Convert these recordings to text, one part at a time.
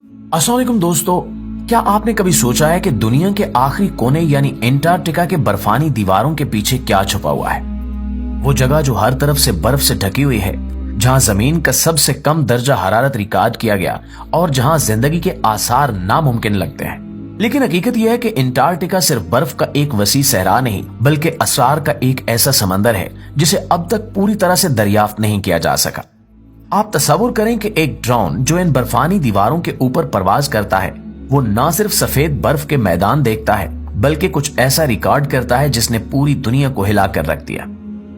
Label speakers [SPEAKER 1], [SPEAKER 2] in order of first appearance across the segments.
[SPEAKER 1] अस्सलाम वालेकुम दोस्तों, क्या आपने कभी सोचा है कि दुनिया के आखिरी कोने यानी एंटार्कटिका के बर्फानी दीवारों के पीछे क्या छुपा हुआ है? वो जगह जो हर तरफ से बर्फ से ढकी हुई है, जहां जमीन का सबसे कम दर्जा हरारत रिकॉर्ड किया गया और जहां जिंदगी के आसार नामुमकिन लगते हैं। लेकिन हकीकत यह है कि एंटार्कटिका सिर्फ बर्फ का एक वसी सहरा नहीं बल्कि असरार का एक ऐसा समंदर है जिसे अब तक पूरी तरह से दरियाफ्त नहीं किया जा सका। आप तसव्वुर करें कि एक ड्रोन जो इन बर्फानी दीवारों के ऊपर परवाज करता है, वो न सिर्फ सफेद बर्फ के मैदान देखता है बल्कि कुछ ऐसा रिकॉर्ड करता है जिसने पूरी दुनिया को हिला कर रख दिया।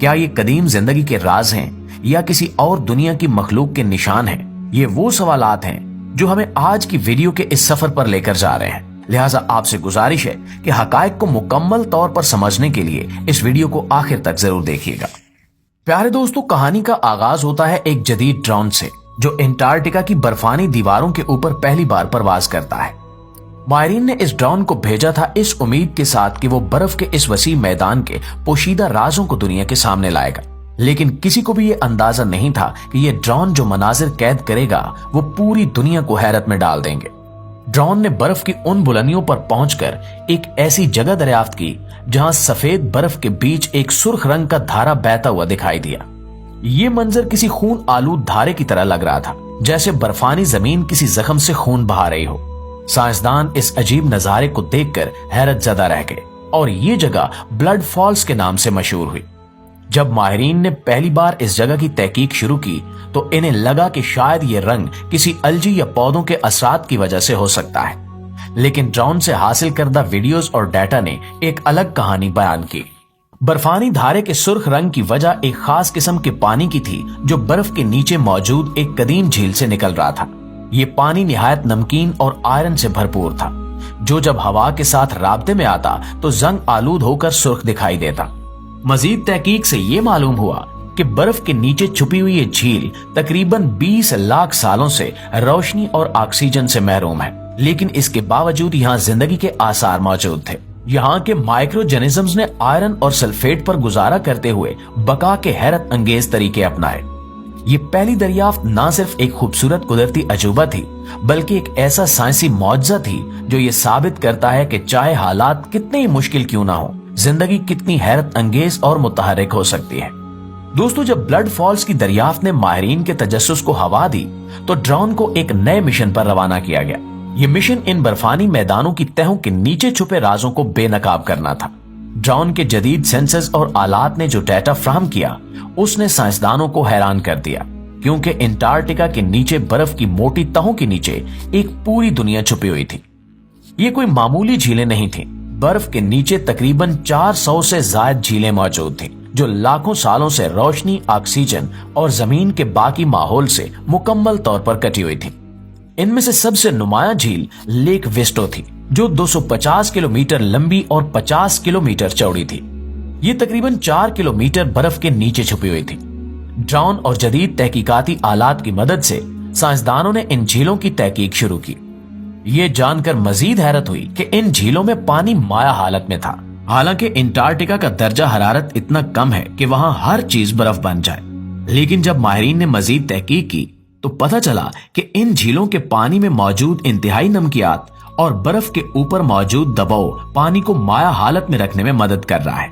[SPEAKER 1] क्या ये कदीम जिंदगी के राज हैं या किसी और दुनिया की मखलूक के निशान हैं? ये वो सवालात हैं जो हमें आज की वीडियो के इस सफर पर लेकर जा रहे हैं। लिहाजा आपसे गुजारिश है कि हकायक को मुकम्मल तौर पर समझने के लिए इस वीडियो को आखिर तक जरूर देखिएगा। प्यारे दोस्तों, कहानी का आगाज होता है एक जदीद ड्रोन से जो एंटार्कटिका की बर्फानी दीवारों के ऊपर पहली बार परवाज करता है। माहिरीन ने इस ड्रोन को भेजा था इस उम्मीद के साथ कि वो बर्फ के इस वसी मैदान के पोशीदा राजों को दुनिया के सामने लाएगा, लेकिन किसी को भी ये अंदाजा नहीं था कि ये ड्रोन जो मनाजिर कैद करेगा वो पूरी दुनिया को हैरत में डाल देंगे। ड्रोन ने बर्फ की उन बुलंदियों पर पहुंचकर एक ऐसी जगह दरियाफ्त की जहां सफेद बर्फ के बीच एक सुर्ख रंग का धारा बहता हुआ दिखाई दिया। ये मंजर किसी खून आलूद धारे की तरह लग रहा था, जैसे बर्फानी जमीन किसी जख्म से खून बहा रही हो। साइंसदान इस अजीब नजारे को देखकर हैरत ज़दा रह गए और ये जगह ब्लड फॉल्स के नाम से मशहूर हुई। जब माहिरीन ने पहली बार इस जगह की तहकीक शुरू की तो इन्हें लगा कि शायद ये रंग किसी अलजी या पौधों के असरात की वजह से हो सकता है, लेकिन ड्रोन से हासिल करदा वीडियोस और डाटा ने एक अलग कहानी बयान की। बर्फानी धारे के सुर्ख रंग की वजह एक खास किस्म के पानी की थी जो बर्फ के नीचे मौजूद एक कदीम झील से निकल रहा था। ये पानी निहायत नमकीन और आयरन से भरपूर था, जो जब हवा के साथ राब्ते में आता तो जंग आलूद होकर सुर्ख दिखाई देता। मजीद तहकीक से ये मालूम हुआ कि बर्फ के नीचे छुपी हुई ये झील तकरीबन 20 लाख सालों से रोशनी और ऑक्सीजन से महरूम है, लेकिन इसके बावजूद यहाँ जिंदगी के आसार मौजूद थे। यहाँ के माइक्रोजेनिज्म्स ने आयरन और सल्फेट पर गुजारा करते हुए बका के हैरत अंगेज तरीके अपनाए। ये पहली दरियाफ्त न सिर्फ एक खूबसूरत कुदरती अजूबा थी बल्कि एक ऐसा साइंसी मौजज़ा थी जो ये साबित करता है कि चाहे हालात कितने ही मुश्किल क्यों ना हो, जिंदगी कितनी हैरत अंगेज और मुतहर्रिक हो सकती है। दोस्तों, जब ब्लड फॉल्स की दरियाफ्त ने माहिरीन के तजस्सुस को हवा दी तो ड्रोन को एक नए मिशन पर रवाना किया गया। ये मिशन इन बर्फानी मैदानों की तहों के नीचे छुपे राजों को बेनकाब करना था। ड्रोन के जदीद सेंसर्स और आलात ने जो डाटा फ्राहम किया उसने साइंसदानों को हैरान कर दिया, क्योंकि एंटार्कटिका के नीचे बर्फ की मोटी तहों के नीचे एक पूरी दुनिया छुपी हुई थी। ये कोई मामूली झीलें नहीं थीं। बर्फ के नीचे तकरीबन 400 से ज्यादा झीलें मौजूद थीं जो लाखों सालों से रोशनी, ऑक्सीजन और जमीन के बाकी माहौल से मुकम्मल तौर पर कटी हुई थी। इनमें से सबसे नुमाया झील लेक वेस्टो थी जो 250 किलोमीटर लंबी और 50 किलोमीटर चौड़ी थी। ये तकरीबन 4 किलोमीटर बर्फ के नीचे छुपी हुई थी। ड्रोन और जदीद तहकीकाती आलात की मदद से साइंसदानों ने इन झीलों की तहकीक शुरू की। ये जानकर मजीद हैरत हुई कि इन झीलों में पानी माया हालत में था। हालांकि एंटार्कटिका का दर्जा हरारत इतना कम है कि वहां हर चीज बर्फ बन जाए, लेकिन जब माहिरीन ने मजीद तहकीक की तो पता चला कि इन झीलों के पानी में मौजूद इंतहाई नमकियात और बर्फ के ऊपर मौजूद दबाव पानी को माया हालत में रखने में मदद कर रहा है।